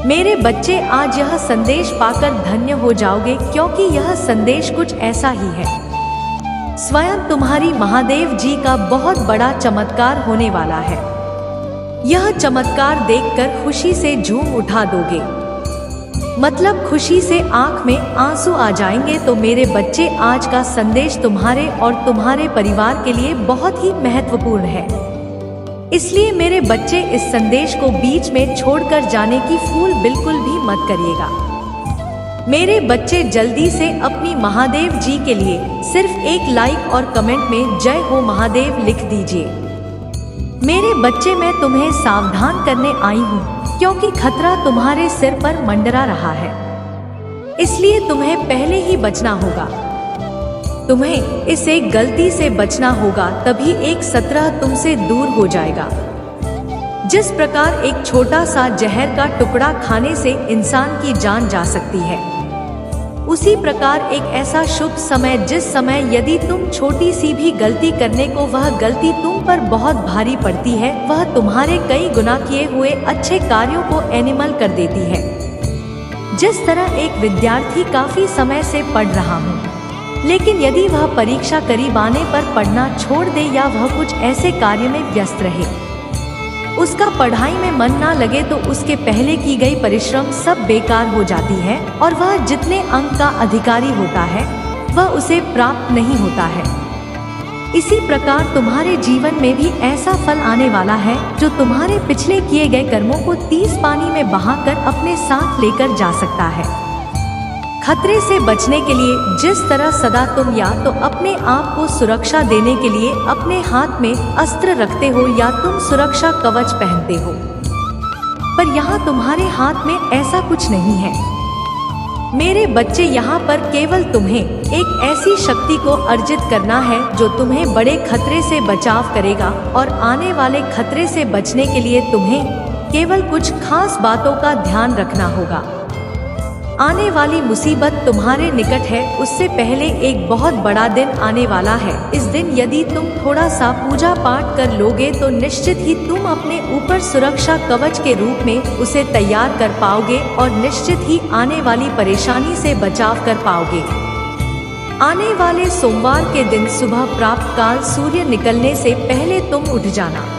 मेरे बच्चे, आज यह संदेश पाकर धन्य हो जाओगे, क्योंकि यह संदेश कुछ ऐसा ही है। स्वयं तुम्हारी महादेव जी का बहुत बड़ा चमत्कार होने वाला है। यह चमत्कार देखकर खुशी से झूम उठा दोगे, मतलब खुशी से आंख में आंसू आ जाएंगे। तो मेरे बच्चे, आज का संदेश तुम्हारे और तुम्हारे परिवार के लिए बहुत ही महत्वपूर्ण है। इसलिए मेरे बच्चे, इस संदेश को बीच में छोड़कर जाने की भूल बिल्कुल भी मत करिएगा। मेरे बच्चे, जल्दी से अपनी महादेव जी के लिए सिर्फ एक लाइक और कमेंट में जय हो महादेव लिख दीजिए। मेरे बच्चे, मैं तुम्हें सावधान करने आई हूँ, क्योंकि खतरा तुम्हारे सिर पर मंडरा रहा है। इसलिए तुम्हें पहले ही बचना होगा। तुम्हें इस एक गलती से बचना होगा, तभी एक खतरा तुमसे दूर हो जाएगा। जिस प्रकार एक छोटा सा जहर का टुकड़ा खाने से इंसान की जान जा सकती है, उसी प्रकार एक ऐसा शुभ समय, जिस समय यदि तुम छोटी सी भी गलती करने को वह गलती तुम पर बहुत भारी पड़ती है, वह तुम्हारे कई गुना किए हुए अच्छे कार्यों को एनिमल कर देती है। जिस तरह एक विद्यार्थी काफी समय से पढ़ रहा हूँ, लेकिन यदि वह परीक्षा करीब आने पर पढ़ना छोड़ दे या वह कुछ ऐसे कार्य में व्यस्त रहे, उसका पढ़ाई में मन ना लगे, तो उसके पहले की गई परिश्रम सब बेकार हो जाती है और वह जितने अंक का अधिकारी होता है वह उसे प्राप्त नहीं होता है। इसी प्रकार तुम्हारे जीवन में भी ऐसा फल आने वाला है, जो तुम्हारे पिछले किए गए कर्मों को 30 पानी में बहाकर अपने साथ लेकर जा सकता है। खतरे से बचने के लिए जिस तरह सदा तुम या तो अपने आप को सुरक्षा देने के लिए अपने हाथ में अस्त्र रखते हो या तुम सुरक्षा कवच पहनते हो, पर यहाँ तुम्हारे हाथ में ऐसा कुछ नहीं है। मेरे बच्चे, यहाँ पर केवल तुम्हें एक ऐसी शक्ति को अर्जित करना है जो तुम्हें बड़े खतरे से बचाव करेगा, और आने वाले खतरे से बचने के लिए तुम्हें केवल कुछ खास बातों का ध्यान रखना होगा। आने वाली मुसीबत तुम्हारे निकट है, उससे पहले एक बहुत बड़ा दिन आने वाला है। इस दिन यदि तुम थोड़ा सा पूजा पाठ कर लोगे, तो निश्चित ही तुम अपने ऊपर सुरक्षा कवच के रूप में उसे तैयार कर पाओगे और निश्चित ही आने वाली परेशानी से बचाव कर पाओगे। आने वाले सोमवार के दिन सुबह प्रातः काल सूर्य निकलने से पहले तुम उठ जाना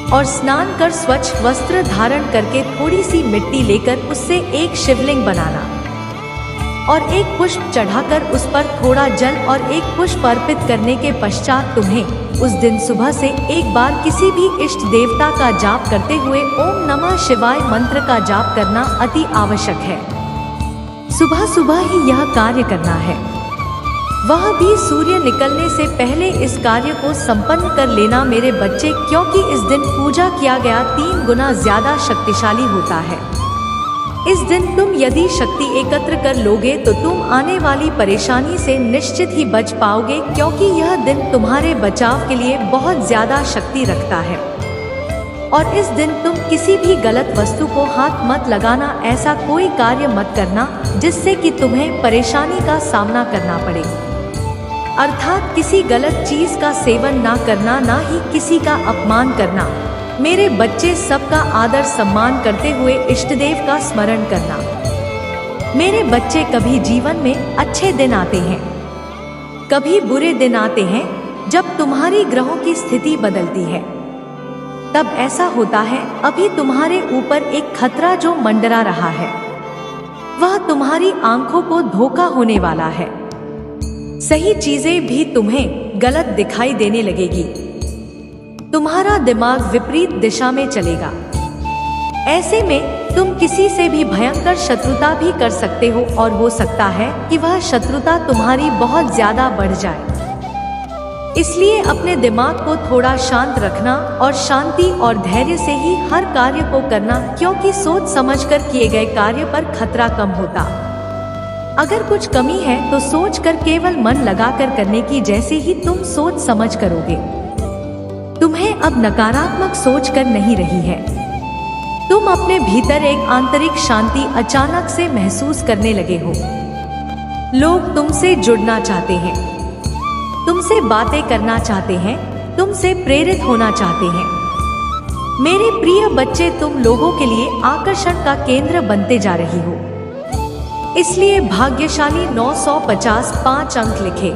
और स्नान कर स्वच्छ वस्त्र धारण करके थोड़ी सी मिट्टी लेकर उससे एक शिवलिंग बनाना और एक पुष्प चढ़ाकर उस पर थोड़ा जल और एक पुष्प अर्पित करने के पश्चात तुम्हें उस दिन सुबह से एक बार किसी भी इष्ट देवता का जाप करते हुए ओम नमः शिवाय मंत्र का जाप करना अति आवश्यक है। सुबह सुबह ही यह कार्य करना है, वह भी सूर्य निकलने से पहले इस कार्य को संपन्न कर लेना मेरे बच्चे, क्योंकि इस दिन पूजा किया गया 3 गुना ज्यादा शक्तिशाली होता है। इस दिन तुम यदि शक्ति एकत्र कर लोगे तो तुम आने वाली परेशानी से निश्चित ही बच पाओगे, क्योंकि यह दिन तुम्हारे बचाव के लिए बहुत ज्यादा शक्ति रखता है। और इस दिन तुम किसी भी गलत वस्तु को हाथ मत लगाना, ऐसा कोई कार्य मत करना जिससे कि तुम्हें परेशानी का सामना करना पड़े। अर्थात किसी गलत चीज का सेवन ना करना, ना ही किसी का अपमान करना। मेरे बच्चे, सबका आदर सम्मान करते हुए इष्टदेव का स्मरण करना। मेरे बच्चे, कभी जीवन में अच्छे दिन आते हैं, कभी बुरे दिन आते हैं। जब तुम्हारी ग्रहों की स्थिति बदलती है तब ऐसा होता है, अभी तुम्हारे ऊपर एक खतरा जो मंडरा रहा है, वह तुम्हारी आंखों को धोखा होने वाला है। सही चीजें भी तुम्हें गलत दिखाई देने लगेगी, तुम्हारा दिमाग विपरीत दिशा में चलेगा। ऐसे में तुम किसी से भी भयंकर शत्रुता भी कर सकते हो और हो सकता है कि वह शत्रुता तुम्हारी बहुत ज्यादा बढ़ जाए। इसलिए अपने दिमाग को थोड़ा शांत रखना और शांति और धैर्य से ही हर कार्य को करना, क्योंकि सोच समझकर किए गए कार्य पर खतरा कम होता। अगर कुछ कमी है तो सोचकर केवल मन लगाकर करने की, जैसे ही तुम सोच समझ करोगे। तुम्हें अब नकारात्मक सोच कर नहीं रही है, तुम अपने भीतर एक आंतरिक शांति अचानक से महसूस करने लगे हो। लोग तुमसे जुड़ना चाहते हैं, तुमसे बातें करना चाहते हैं, तुमसे प्रेरित होना चाहते हैं। मेरे प्रिय बच्चे, तुम लोगों के लिए आकर्षण का केंद्र बनते जा रही हो। इसलिए भाग्यशाली 955 अंक लिखे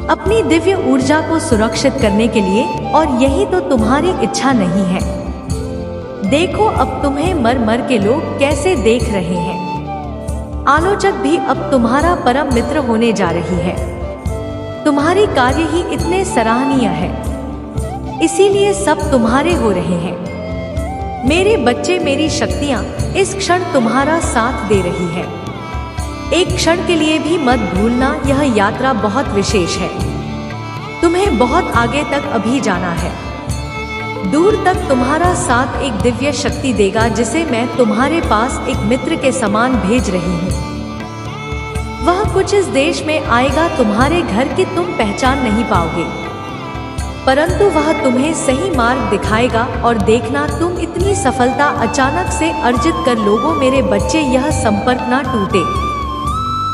अपनी दिव्य ऊर्जा को सुरक्षित करने के लिए, और यही तो तुम्हारी इच्छा नहीं है। देखो अब तुम्हें मर मर के लोग कैसे देख रहे हैं। आलोचक भी अब तुम्हारा परम मित्र होने जा रही है। तुम्हारी कार्य ही इतने सराहनीय है, इसीलिए सब तुम्हारे हो रहे हैं। मेरे बच्चे, मेरी शक्तियां इस क्षण तुम्हारा साथ दे रही है। एक क्षण के लिए भी मत भूलना, यह यात्रा बहुत विशेष है। तुम्हें बहुत आगे तक अभी जाना है। दूर तक तुम्हारा साथ एक दिव्य शक्ति देगा, जिसे मैं तुम्हारे पास एक मित्र के समान भेज रही हूँ। वह कुछ इस देश में आएगा तुम्हारे घर की तुम पहचान नहीं पाओगे, परंतु वह तुम्हें सही मार्ग दिखाएगा। और देखना, तुम इतनी सफलता अचानक से अर्जित कर लोगे। मेरे बच्चे, यह संपर्क ना टूटे,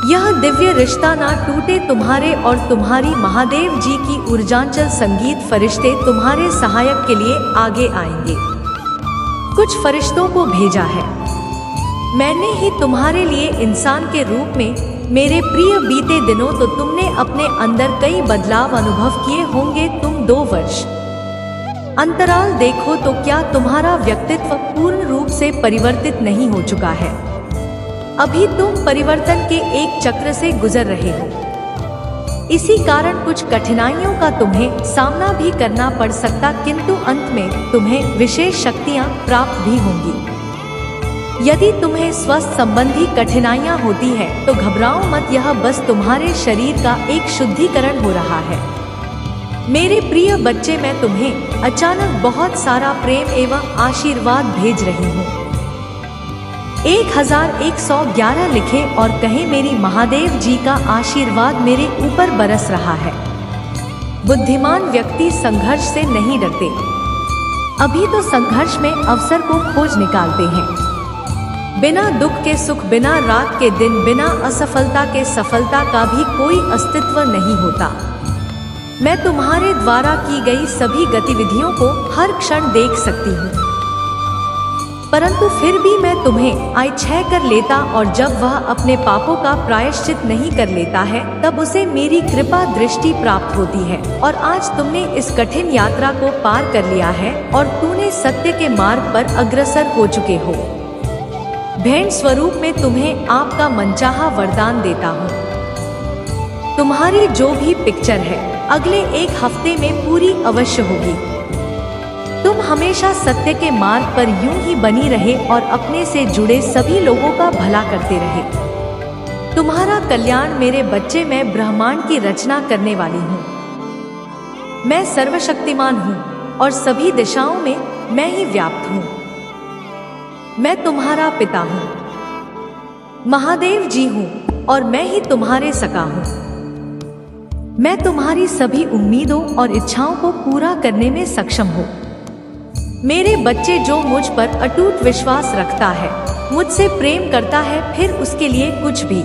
यह दिव्य रिश्ता ना टूटे। तुम्हारे और तुम्हारी महादेव जी की ऊर्जांचल संगीत फरिश्ते तुम्हारे सहायक के लिए आगे आएंगे। कुछ फरिश्तों को भेजा है मैंने ही तुम्हारे लिए इंसान के रूप में। मेरे प्रिय, बीते दिनों तो तुमने अपने अंदर कई बदलाव अनुभव किए होंगे। तुम 2 वर्ष अंतराल देखो तो क्या तुम्हारा व्यक्तित्व पूर्ण रूप से परिवर्तित नहीं हो चुका है? अभी तुम परिवर्तन के एक चक्र से गुजर रहे हो। इसी कारण कुछ कठिनाइयों का तुम्हें सामना भी करना पड़ सकता, किंतु अंत में तुम्हें विशेष शक्तियां प्राप्त भी होंगी। यदि तुम्हें स्वास्थ्य संबंधी कठिनाइयां होती है तो घबराओ मत, यह बस तुम्हारे शरीर का एक शुद्धिकरण हो रहा है। मेरे प्रिय बच्चे, मैं तुम्हें अचानक बहुत सारा प्रेम एवं आशीर्वाद भेज रही हूँ। 1111 लिखे और कहे, मेरी महादेव जी का आशीर्वाद मेरे ऊपर बरस रहा है। बुद्धिमान व्यक्ति संघर्ष से नहीं डरते, अभी तो संघर्ष में अवसर को खोज निकालते हैं। बिना दुख के सुख, बिना रात के दिन, बिना असफलता के सफलता का भी कोई अस्तित्व नहीं होता। मैं तुम्हारे द्वारा की गई सभी गतिविधियों को हर क्षण देख सकती हूँ, परंतु फिर भी मैं तुम्हें क्षय कर लेता, और जब वह अपने पापों का प्रायश्चित नहीं कर लेता है तब उसे मेरी कृपा दृष्टि प्राप्त होती है। और आज तुमने इस कठिन यात्रा को पार कर लिया है और तूने सत्य के मार्ग पर अग्रसर हो चुके हो। भेंट स्वरूप में तुम्हें आपका मनचाहा वरदान देता हूँ। तुम्हारी जो भी पिक्चर है अगले 1 हफ्ते में पूरी अवश्य होगी। तुम हमेशा सत्य के मार्ग पर यूं ही बनी रहे और अपने से जुड़े सभी लोगों का भला करते रहे। तुम्हारा कल्याण मेरे बच्चे, मैं ब्रह्मांड की रचना करने वाली हूँ। मैं सर्वशक्तिमान हूँ और सभी दिशाओं में मैं ही व्याप्त हूँ। मैं तुम्हारा पिता हूँ, महादेव जी हूँ, और मैं ही तुम्हारे सखा हूँ। मैं तुम्हारी सभी उम्मीदों और इच्छाओं को पूरा करने में सक्षम हूँ। मेरे बच्चे, जो मुझ पर अटूट विश्वास रखता है, मुझसे प्रेम करता है, फिर उसके लिए कुछ भी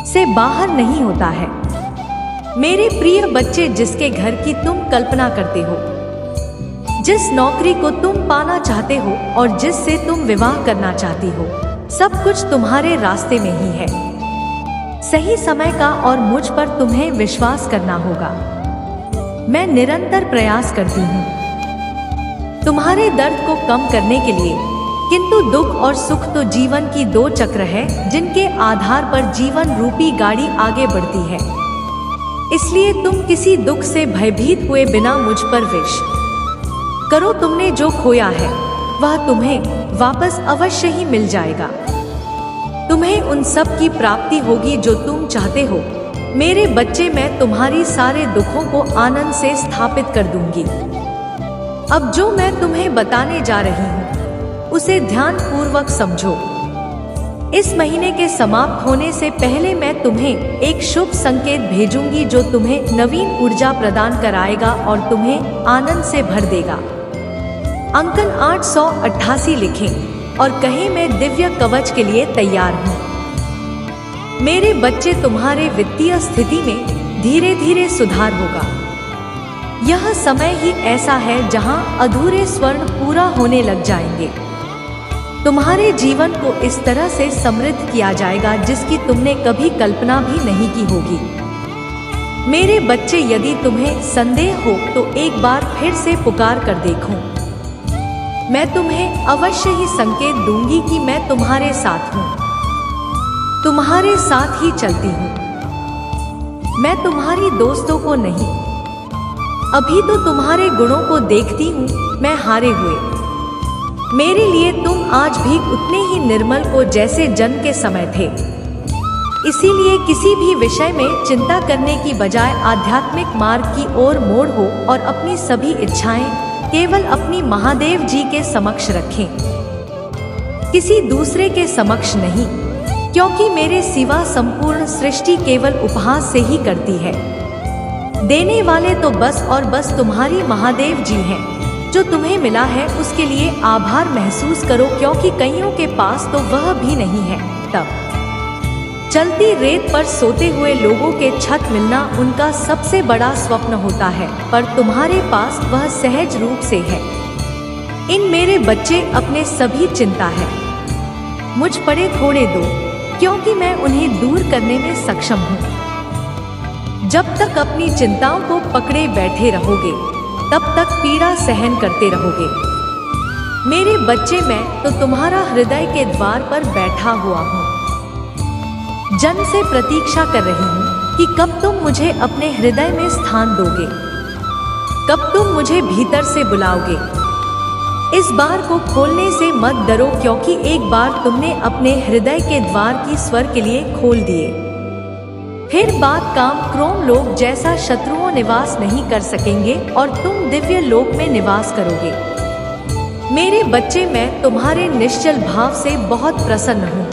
से बाहर नहीं होता है। मेरे प्रिय बच्चे, जिसके घर की तुम कल्पना करते हो, जिस नौकरी को तुम पाना चाहते हो और जिससे तुम विवाह करना चाहती हो, सब कुछ तुम्हारे रास्ते में ही है। सही समय का और मुझ पर तुम्हें विश्वास करना होगा। मैं निरंतर प्रयास करती हूँ तुम्हारे दर्द को कम करने के लिए, किंतु दुख और सुख तो जीवन की 2 चक्र है जिनके आधार पर जीवन रूपी गाड़ी आगे बढ़ती है। इसलिए तुम किसी दुख से भयभीत हुए बिना मुझ पर विश्वास करो। तुमने जो खोया है वह तुम्हें वापस अवश्य ही मिल जाएगा। तुम्हें उन सब की प्राप्ति होगी जो तुम चाहते हो। मेरे बच्चे, मैं तुम्हारी सारे दुखों को आनंद से स्थापित कर दूंगी। अब जो मैं तुम्हें बताने जा रही हूँ उसे ध्यान पूर्वक समझो। इस महीने के समाप्त होने से पहले मैं तुम्हें एक शुभ संकेत भेजूंगी जो तुम्हें नवीन ऊर्जा प्रदान कराएगा और तुम्हें आनंद से भर देगा। अंकन 888 लिखें और कहें, मैं दिव्य कवच के लिए तैयार हूँ। मेरे बच्चे, तुम्हारे वित्तीय स्थिति में धीरे धीरे सुधार होगा। यह समय ही ऐसा है जहां अधूरे स्वर्ण पूरा होने लग जाएंगे। तुम्हारे जीवन को इस तरह से समृद्ध किया जाएगा जिसकी तुमने कभी कल्पना भी नहीं की होगी। मेरे बच्चे, यदि तुम्हें संदेह हो तो एक बार फिर से पुकार कर देखो। मैं तुम्हें अवश्य ही संकेत दूंगी कि मैं तुम्हारे साथ हूँ, तुम्हारे साथ ही चलती हूँ। मैं तुम्हारी दोस्तों को नहीं, अभी तो तुम्हारे गुणों को देखती हूँ, मैं हारे हुए। मेरे लिए तुम आज भी उतने ही निर्मल को जैसे जन्म के समय थे। इसीलिए किसी भी विषय में चिंता करने की बजाय आध्यात्मिक मार्ग की ओर मोड़ हो और अपनी सभी इच्छाएं केवल अपनी महादेव जी के समक्ष रखें, किसी दूसरे के समक्ष नहीं, क्योंकि मेरे सिवा संपूर्ण सृष्टि केवल उपहास से ही करती है। देने वाले तो बस और बस तुम्हारी महादेव जी हैं। जो तुम्हें मिला है उसके लिए आभार महसूस करो, क्योंकि कईयों के पास तो वह भी नहीं है। तब चलती रेत पर सोते हुए लोगों के छत मिलना उनका सबसे बड़ा स्वप्न होता है, पर तुम्हारे पास वह सहज रूप से है। इन मेरे बच्चे, अपने सभी चिंता है मुझ पड़े थोड़े दो, क्योंकि मैं उन्हें दूर करने में सक्षम हूँ। जब तक अपनी चिंताओं को पकड़े बैठे रहोगे तब तक पीड़ा सहन करते रहोगे। मेरे बच्चे, मैं तो तुम्हारा हृदय के द्वार पर बैठा हुआ हूँ। जन्म से प्रतीक्षा कर रही हूँ कि कब तुम मुझे अपने हृदय में स्थान दोगे, कब तुम मुझे भीतर से बुलाओगे। इस बार को खोलने से मत डरो, क्योंकि एक बार तुमने अपने हृदय के द्वार की स्वर के लिए खोल दिए, फिर बात काम क्रोम लोक जैसा शत्रुओं निवास नहीं कर सकेंगे और तुम दिव्य लोक में निवास करोगे। मेरे बच्चे, मैं तुम्हारे निश्चल भाव से बहुत प्रसन्न हूँ।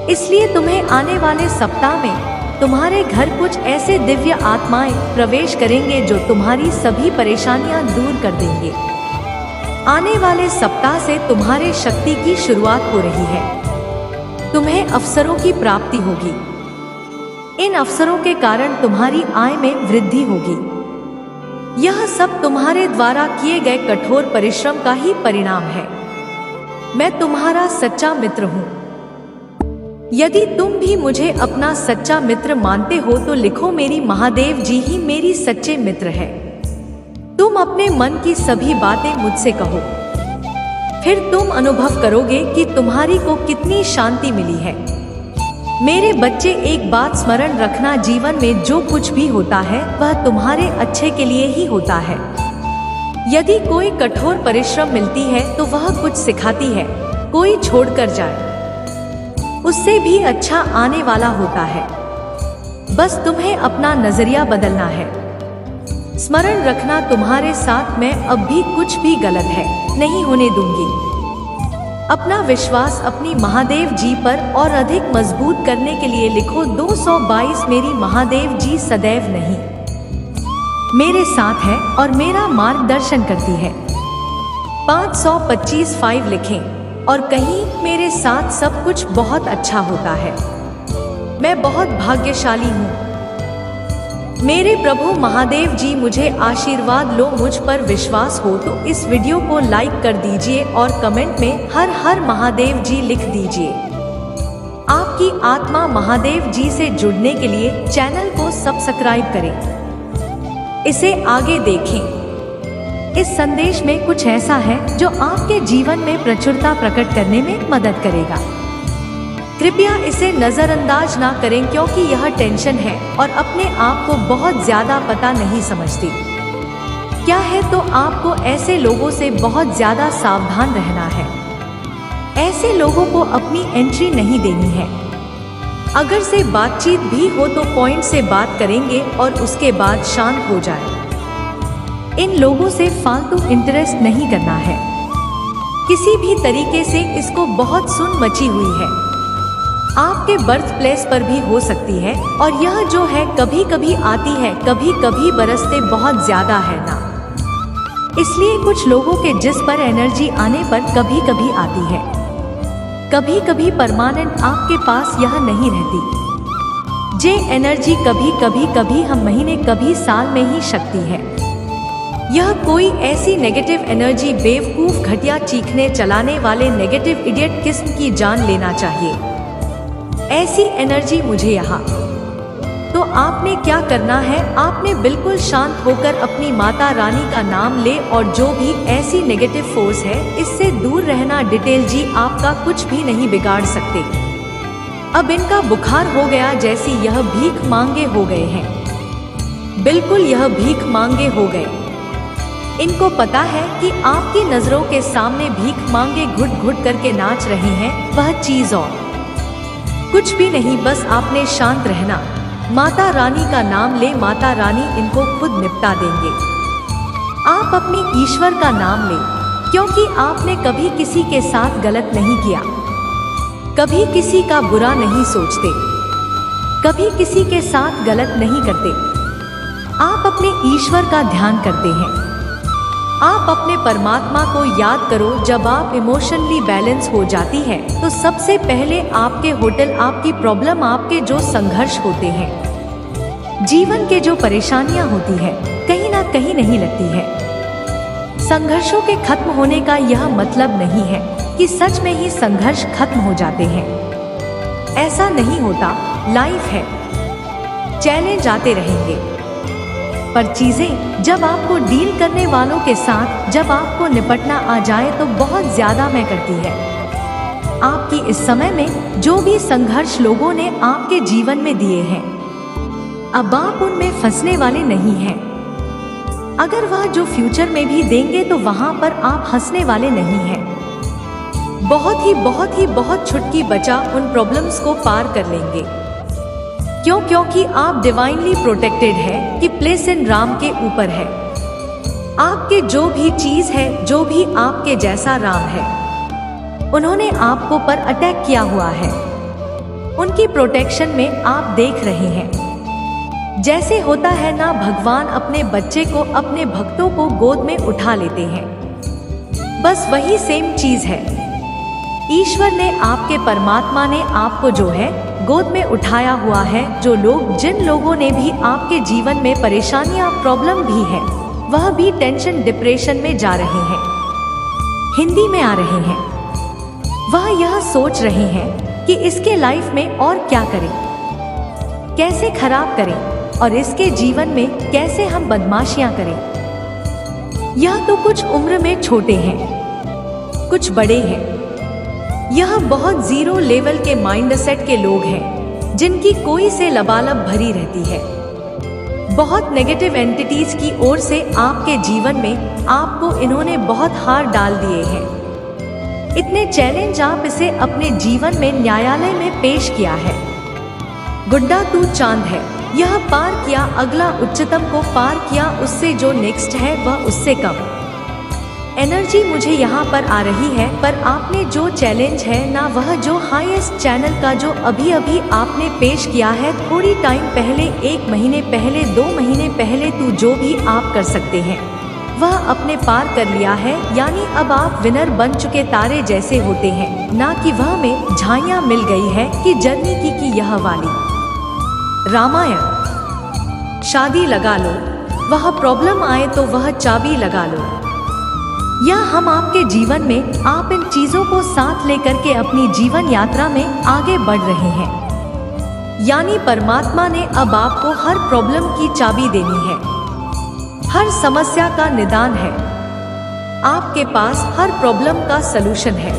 इसलिए तुम्हें आने वाले सप्ताह में तुम्हारे घर कुछ ऐसे दिव्य आत्माएं प्रवेश करेंगे जो तुम्हारी सभी परेशानियां दूर कर देंगे। आने वाले सप्ताह से तुम्हारे शक्ति की शुरुआत हो रही है। तुम्हें अवसरों की प्राप्ति होगी। इन अवसरों के कारण तुम्हारी आय में वृद्धि होगी। यह सब तुम्हारे द्वारा किए गए कठोर परिश्रम का ही परिणाम है। मैं तुम्हारा सच्चा मित्र हूँ। यदि तुम भी मुझे अपना सच्चा मित्र मानते हो तो लिखो, मेरी महादेव जी ही मेरी सच्चे मित्र है। तुम अपने मन की सभी बातें मुझसे कहो, फिर तुम अनुभव करोगे कि तुम्हारी को कितनी शांति मिली है। मेरे बच्चे, एक बात स्मरण रखना, जीवन में जो कुछ भी होता है वह तुम्हारे अच्छे के लिए ही होता है। यदि कोई कठोर परिश्रम मिलती है तो वह कुछ सिखाती है। कोई छोड़कर जाए उससे भी अच्छा आने वाला होता है। बस तुम्हें अपना नजरिया बदलना है। स्मरण रखना, तुम्हारे साथ मैं अब भी कुछ भी गलत है नहीं होने दूंगी। अपना विश्वास अपनी महादेव जी पर और अधिक मजबूत करने के लिए लिखो 222, मेरी महादेव जी सदैव नहीं मेरे साथ है और मेरा मार्गदर्शन करती है। 525 5 लिखें और कहीं, मेरे साथ सब कुछ बहुत अच्छा होता है। मैं बहुत भाग्यशाली हूँ। मेरे प्रभु महादेव जी मुझे आशीर्वाद लो। मुझ पर विश्वास हो तो इस वीडियो को लाइक कर दीजिए और कमेंट में हर हर महादेव जी लिख दीजिए। आपकी आत्मा महादेव जी से जुड़ने के लिए चैनल को सब्सक्राइब करें, इसे आगे देखें। इस संदेश में कुछ ऐसा है जो आपके जीवन में प्रचुरता प्रकट करने में मदद करेगा। कृपया इसे नजरअंदाज ना करें, क्योंकि यह टेंशन है और अपने आप को बहुत ज्यादा पता नहीं समझती क्या है, तो आपको ऐसे लोगों से बहुत ज्यादा सावधान रहना है। ऐसे लोगों को अपनी एंट्री नहीं देनी है। अगर से बातचीत भी हो तो पॉइंट से बात करेंगे और उसके बाद शांत हो जाए। इन लोगों से फालतू इंटरेस्ट नहीं करना है। किसी भी तरीके से इसको बहुत सुन मची हुई है। आपके बर्थ प्लेस पर भी हो सकती है और यह जो है कभी कभी आती है, कभी कभी बरसते बहुत ज्यादा है ना। इसलिए कुछ लोगों के जिस पर एनर्जी आने पर कभी कभी आती है, कभी कभी परमानेंट आपके पास यह नहीं रहती। जे एनर्जी कभी हम महीने कभी साल में ही शक्ति है। यह कोई ऐसी नेगेटिव एनर्जी बेवकूफ घटिया चीखने चलाने वाले नेगेटिव इडियट किस्म की जान लेना चाहिए। ऐसी एनर्जी मुझे यहाँ। तो आपने क्या करना है, आपने बिल्कुल शांत होकर अपनी माता रानी का नाम ले और जो भी ऐसी नेगेटिव फोर्स है इससे दूर रहना। डिटेल जी आपका कुछ भी नहीं बिगाड़ सकते। अब इनका बुखार हो गया जैसी यह भीख मांगे हो गए हैं। बिल्कुल यह भीख मांगे हो गए। इनको पता है कि आपकी नजरों के सामने भीख मांगे घुट घुट करके नाच रहे हैं, वह चीज और कुछ भी नहीं। बस आपने शांत रहना, माता रानी का नाम ले, माता रानी इनको खुद निपटा देंगे। आप अपनी ईश्वर का नाम ले, क्योंकि आपने कभी किसी के साथ गलत नहीं किया, कभी किसी का बुरा नहीं सोचते, कभी किसी के साथ गलत नहीं करते। आप अपने ईश्वर का ध्यान करते हैं। आप अपने परमात्मा को याद करो। जब आप इमोशनली बैलेंस हो जाती है तो सबसे पहले आपके होटल, आपकी प्रॉब्लम, आपके जो संघर्ष होते हैं, जीवन के जो परेशानियां होती है, कहीं ना कहीं नहीं लगती है। संघर्षों के खत्म होने का यह मतलब नहीं है कि सच में ही संघर्ष खत्म हो जाते हैं। ऐसा नहीं होता। लाइफ है, चैलेंज आते रहेंगे, पर चीजें जब आपको डील करने वालों के साथ, जब आपको निपटना आ जाए तो बहुत ज्यादा मैं करती है। आपकी इस समय में जो भी संघर्ष लोगों ने आपके जीवन में दिए हैं, अब आप उनमें फंसने वाले नहीं हैं। अगर वह जो फ्यूचर में भी देंगे तो वहां पर आप हंसने वाले नहीं हैं। बहुत छुटकी बचा उन प्रॉब्लम्स को पार कर लेंगे। क्योंकि आप डिवाइनली प्रोटेक्टेड है कि प्लेस इन राम के ऊपर है। आपके जो भी चीज है, जो भी आपके जैसा राम है, उन्होंने आपको पर अटैक किया हुआ है। उनकी प्रोटेक्शन में आप देख रहे हैं। जैसे होता है ना, भगवान अपने बच्चे को, अपने भक्तों को गोद में उठा लेते हैं, बस वही सेम चीज है। ईश्वर ने, आपके परमात्मा ने आपको जो है गोद में उठाया हुआ है। जो लोग, जिन लोगों ने भी आपके जीवन में परेशानियां, प्रॉब्लम भी है, वह भी टेंशन, डिप्रेशन में जा रहे हैं, हिंदी में आ रहे हैं। वह यह सोच रहे हैं कि इसके लाइफ में और क्या करें, कैसे खराब करें और इसके जीवन में कैसे हम बदमाशियां करें। यह तो कुछ उम्र में छोटे हैं, कुछ बड़े हैं। यह बहुत जीरो लेवल के माइंडसेट के लोग हैं, जिनकी कोई से लबालब भरी रहती है। बहुत नेगेटिव एंटिटीज की ओर से आपके जीवन में आपको इन्होंने बहुत हार डाल दिए हैं। इतने चैलेंज आप इसे अपने जीवन में न्यायालय में पेश किया है। गुड्डा तू चांद है, यह पार किया, अगला उच्चतम को पार किया, उससे जो नेक्स्ट है वह उससे कम। एनर्जी मुझे यहाँ पर आ रही है, पर आपने जो चैलेंज है ना, वह जो हाईएस्ट चैनल का जो अभी आपने पेश किया है, थोड़ी टाइम पहले, 1 महीने पहले, 2 महीने पहले, तो जो भी आप कर सकते हैं वह अपने पार कर लिया है। यानी अब आप विनर बन चुके, तारे जैसे होते हैं ना, कि वह में झाइयाँ मिल गई है कि जर्नी की यह वाली रामायण। शादी लगा लो, वह प्रॉब्लम आए तो वह चाबी लगा लो। या हम आपके जीवन में आप इन चीजों को साथ लेकर के अपनी जीवन यात्रा में आगे बढ़ रहे हैं। यानी परमात्मा ने अब आपको हर प्रॉब्लम की चाबी देनी है, हर समस्या का निदान है। आपके पास हर प्रॉब्लम का सलूशन है।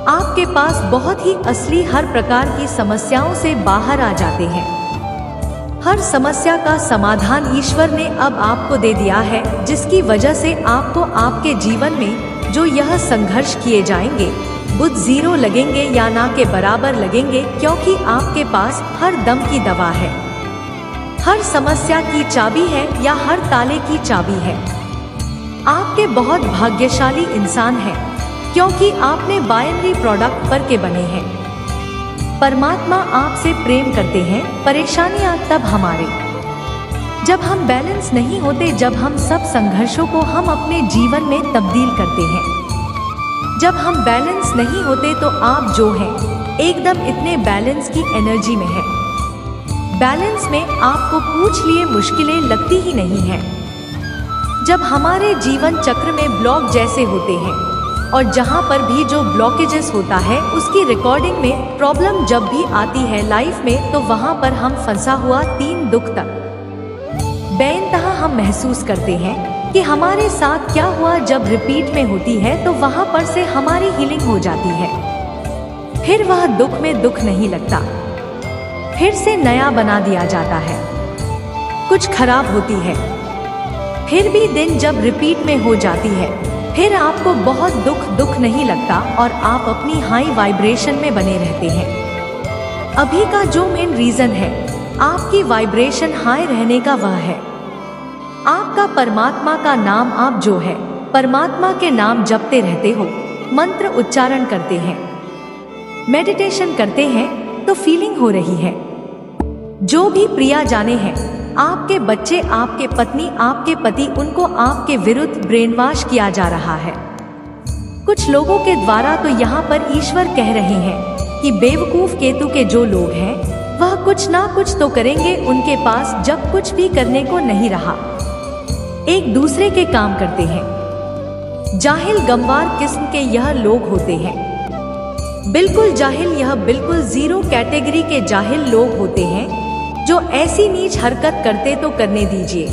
आपके पास बहुत ही असली हर प्रकार की समस्याओं से बाहर आ जाते हैं। हर समस्या का समाधान ईश्वर ने अब आपको दे दिया है, जिसकी वजह से आपको आपके जीवन में जो यह संघर्ष किए जाएंगे, बुध जीरो लगेंगे या ना के बराबर लगेंगे, क्योंकि आपके पास हर दम की दवा है, हर समस्या की चाबी है या हर ताले की चाबी है। आपके बहुत भाग्यशाली इंसान हैं, क्योंकि आपने बाइनरी प्रोडक्ट पर के बने हैं। परमात्मा आपसे प्रेम करते हैं। परेशानियां तब हमारे, जब हम बैलेंस नहीं होते, जब हम सब संघर्षों को हम अपने जीवन में तब्दील करते हैं। जब हम बैलेंस नहीं होते तो आप जो हैं एकदम इतने बैलेंस की एनर्जी में है। बैलेंस में आपको पूछ लिए मुश्किलें लगती ही नहीं हैं। जब हमारे जीवन चक्र में ब्लॉक जैसे होते हैं और जहाँ पर भी जो ब्लॉकेजेस होता है उसकी रिकॉर्डिंग में प्रॉब्लम जब भी आती है लाइफ में, तो वहाँ पर हम फंसा हुआ 3 दुख तक बेइंतहा हम महसूस करते हैं कि हमारे साथ क्या हुआ। जब रिपीट में होती है तो वहाँ पर से हमारी हीलिंग हो जाती है। फिर वह दुख में दुख नहीं लगता, फिर से नया बना दिया जाता है। कुछ खराब होती है, फिर भी दिन जब रिपीट में हो जाती है, फिर आपको बहुत दुख नहीं लगता और आप अपनी हाई वाइब्रेशन में बने रहते हैं। अभी का जो मेन रीजन है आपकी वाइब्रेशन हाई रहने का, वह है आपका परमात्मा का नाम। आप जो है परमात्मा के नाम जपते रहते हो, मंत्र उच्चारण करते हैं, मेडिटेशन करते हैं, तो फीलिंग हो रही है। जो भी प्रिया जाने हैं, आपके बच्चे, आपके पत्नी, आपके पति, उनको आपके विरुद्ध ब्रेन वॉश किया जा रहा है। कुछ लोगों के द्वारा तो यहाँ पर ईश्वर कह रहे हैं कि बेवकूफ केतु के जो लोग हैं वह कुछ ना कुछ तो करेंगे, उनके पास जब कुछ भी करने को नहीं रहा, एक दूसरे के काम करते हैं। जाहिल गंवार किस्म के यह लोग होते हैं, बिल्कुल जाहिल, यह बिल्कुल 0 कैटेगरी के जाहिल लोग होते हैं जो ऐसी नीच हरकत करते तो करने दीजिए।